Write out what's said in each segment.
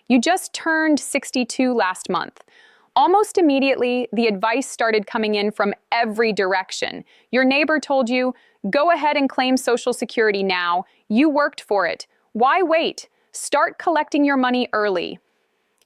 You just turned 62 last month. Almost immediately, the advice started coming in from every direction. Your neighbor told you, go ahead and claim Social Security now. You worked for it. Why wait? Start collecting your money early.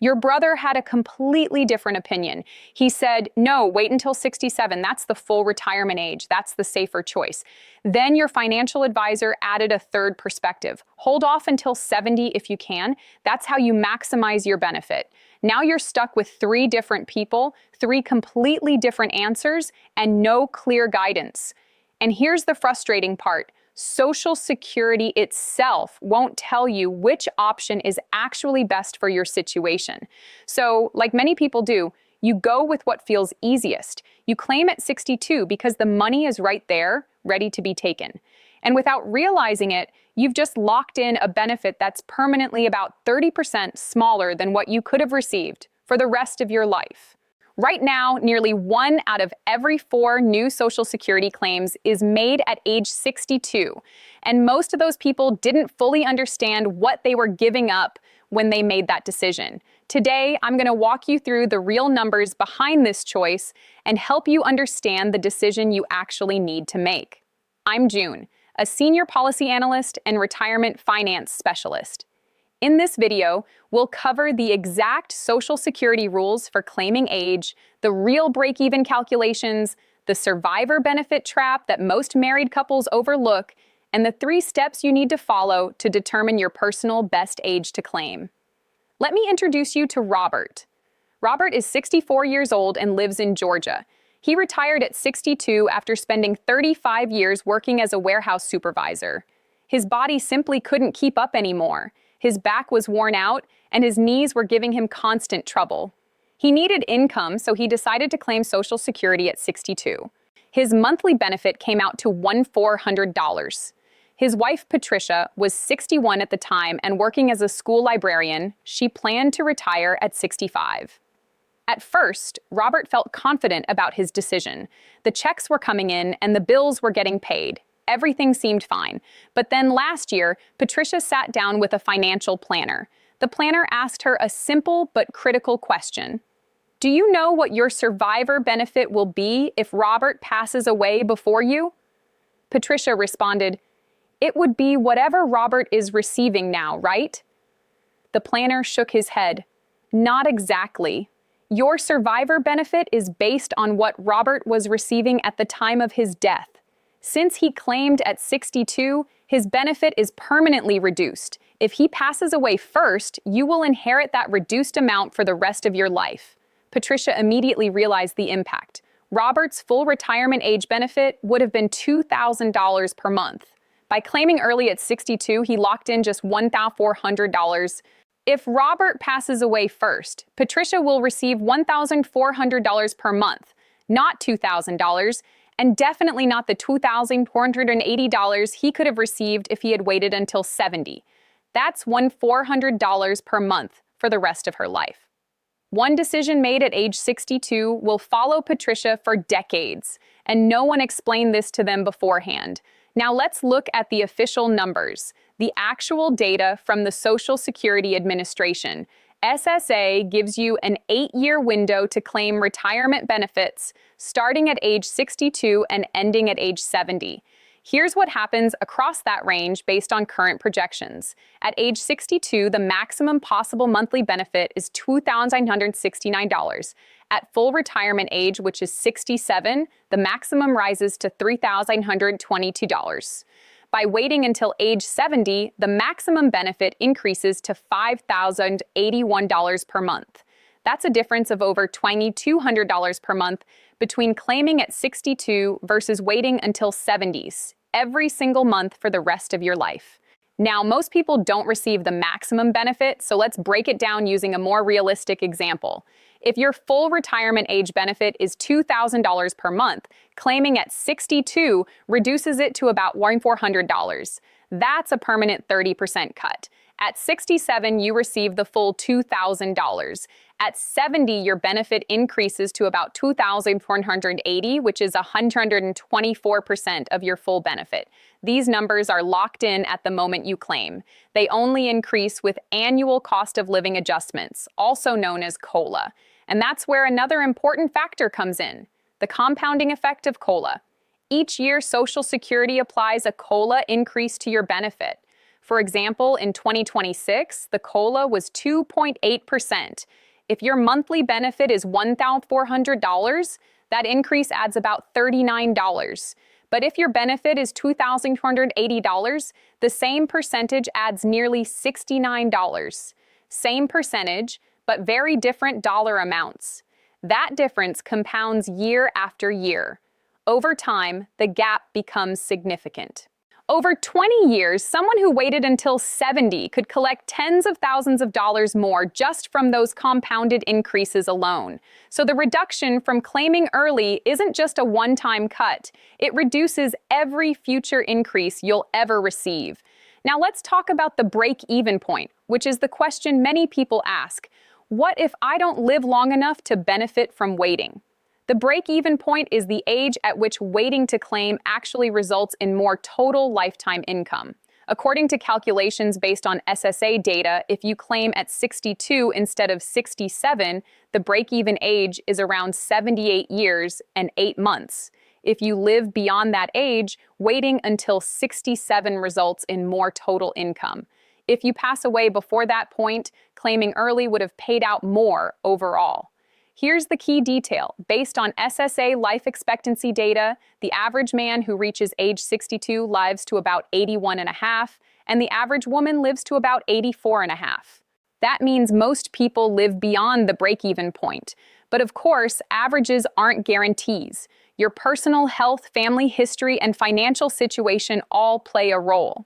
Your brother had a completely different opinion. He said, no, wait until 67. That's the full retirement age. That's the safer choice. Then your financial advisor added a third perspective. Hold off until 70 if you can. That's how you maximize your benefit. Now you're stuck with three different people, three completely different answers, and no clear guidance. And here's the frustrating part. Social Security itself won't tell you which option is actually best for your situation. So, like many people do, you go with what feels easiest. You claim at 62 because the money is right there, ready to be taken. And without realizing it, you've just locked in a benefit that's permanently about 30% smaller than what you could have received for the rest of your life. Right now, nearly 1 out of every 4 new Social Security claims is made at age 62, and most of those people didn't fully understand what they were giving up when they made that decision. Today, I'm going to walk you through the real numbers behind this choice and help you understand the decision you actually need to make. I'm June, a senior policy analyst and retirement finance specialist. In this video, we'll cover the exact Social Security rules for claiming age, the real break-even calculations, the survivor benefit trap that most married couples overlook, and the 3 steps you need to follow to determine your personal best age to claim. Let me introduce you to Robert. Robert is 64 years old and lives in Georgia. He retired at 62 after spending 35 years working as a warehouse supervisor. His body simply couldn't keep up anymore. His back was worn out, and his knees were giving him constant trouble. He needed income, so he decided to claim Social Security at 62. His monthly benefit came out to $1,400. His wife, Patricia, was 61 at the time and working as a school librarian. She planned to retire at 65. At first, Robert felt confident about his decision. The checks were coming in, and the bills were getting paid. Everything seemed fine. But then last year, Patricia sat down with a financial planner. The planner asked her a simple but critical question. Do you know what your survivor benefit will be if Robert passes away before you? Patricia responded, it would be whatever Robert is receiving now, right? The planner shook his head. Not exactly. Your survivor benefit is based on what Robert was receiving at the time of his death. Since he claimed at 62, his benefit is permanently reduced. If he passes away first, you will inherit that reduced amount for the rest of your life. Patricia immediately realized the impact. Robert's full retirement age benefit would have been $2,000 per month. By claiming early at 62, he locked in just $1,400. If Robert passes away first, Patricia will receive $1,400 per month, not $2,000, and definitely not the $2,480 he could have received if he had waited until 70. That's $1,400 per month for the rest of her life. One decision made at age 62 will follow Patricia for decades, and no one explained this to them beforehand. Now let's look at the official numbers, the actual data from the Social Security Administration. SSA gives you an 8-year window to claim retirement benefits starting at age 62 and ending at age 70. Here's what happens across that range based on current projections. At age 62, the maximum possible monthly benefit is $2,969. At full retirement age, which is 67, the maximum rises to $3,922. By waiting until age 70, the maximum benefit increases to $5,081 per month. That's a difference of over $2,200 per month between claiming at 62 versus waiting until 70s, every single month for the rest of your life. Now, most people don't receive the maximum benefit, so let's break it down using a more realistic example. If your full retirement age benefit is $2,000 per month, claiming at 62 reduces it to about $1,400. That's a permanent 30% cut. At 67, you receive the full $2,000. At 70, your benefit increases to about $2,480, which is 124% of your full benefit. These numbers are locked in at the moment you claim. They only increase with annual cost of living adjustments, also known as COLA. And that's where another important factor comes in, the compounding effect of COLA. Each year, Social Security applies a COLA increase to your benefit. For example, in 2026, the COLA was 2.8%. If your monthly benefit is $1,400, that increase adds about $39. But if your benefit is $2,480, the same percentage adds nearly $69. Same percentage, but very different dollar amounts. That difference compounds year after year. Over time, the gap becomes significant. Over 20 years, someone who waited until 70 could collect tens of thousands of dollars more just from those compounded increases alone. So the reduction from claiming early isn't just a one-time cut. It reduces every future increase you'll ever receive. Now let's talk about the break-even point, which is the question many people ask. What if I don't live long enough to benefit from waiting? The break-even point is the age at which waiting to claim actually results in more total lifetime income. According to calculations based on SSA data, if you claim at 62 instead of 67, the break-even age is around 78 years and 8 months. If you live beyond that age, waiting until 67 results in more total income. If you pass away before that point, claiming early would have paid out more overall. Here's the key detail. Based on SSA life expectancy data, the average man who reaches age 62 lives to about 81 and a half, and the average woman lives to about 84 and a half. That means most people live beyond the break-even point. But of course, averages aren't guarantees. Your personal health, family history, and financial situation all play a role.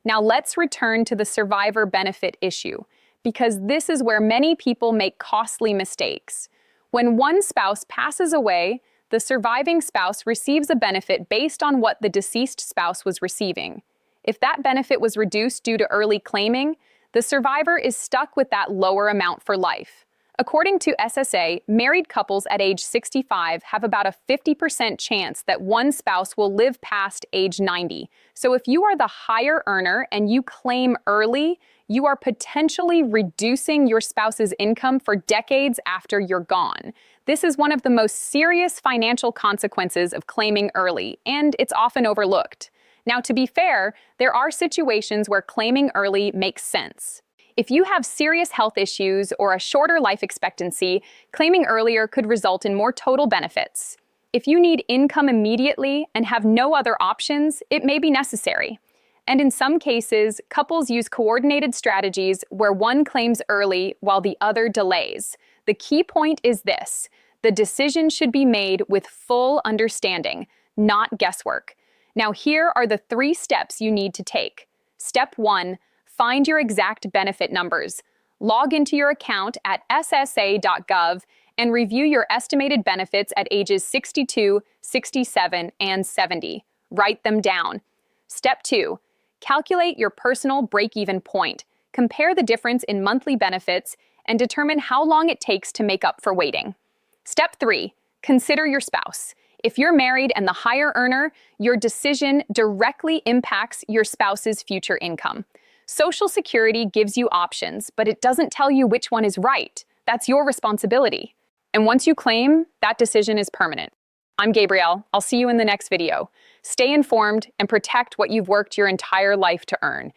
Now let's return to the survivor benefit issue, because this is where many people make costly mistakes. When one spouse passes away, the surviving spouse receives a benefit based on what the deceased spouse was receiving. If that benefit was reduced due to early claiming, the survivor is stuck with that lower amount for life. According to SSA, married couples at age 65 have about a 50% chance that one spouse will live past age 90. So if you are the higher earner and you claim early, you are potentially reducing your spouse's income for decades after you're gone. This is one of the most serious financial consequences of claiming early, and it's often overlooked. Now, to be fair, there are situations where claiming early makes sense. If you have serious health issues or a shorter life expectancy, claiming earlier could result in more total benefits. If you need income immediately and have no other options, it may be necessary. And in some cases, couples use coordinated strategies where one claims early while the other delays. The key point is this: the decision should be made with full understanding, not guesswork. Now, here are the 3 steps you need to take. Step 1. Find your exact benefit numbers. Log into your account at ssa.gov and review your estimated benefits at ages 62, 67, and 70. Write them down. Step 2. Calculate your personal break-even point. Compare the difference in monthly benefits and determine how long it takes to make up for waiting. Step 3. Consider your spouse. If you're married and the higher earner, your decision directly impacts your spouse's future income. Social Security gives you options, but it doesn't tell you which one is right. That's your responsibility. And once you claim, that decision is permanent. I'm Gabrielle. I'll see you in the next video. Stay informed and protect what you've worked your entire life to earn.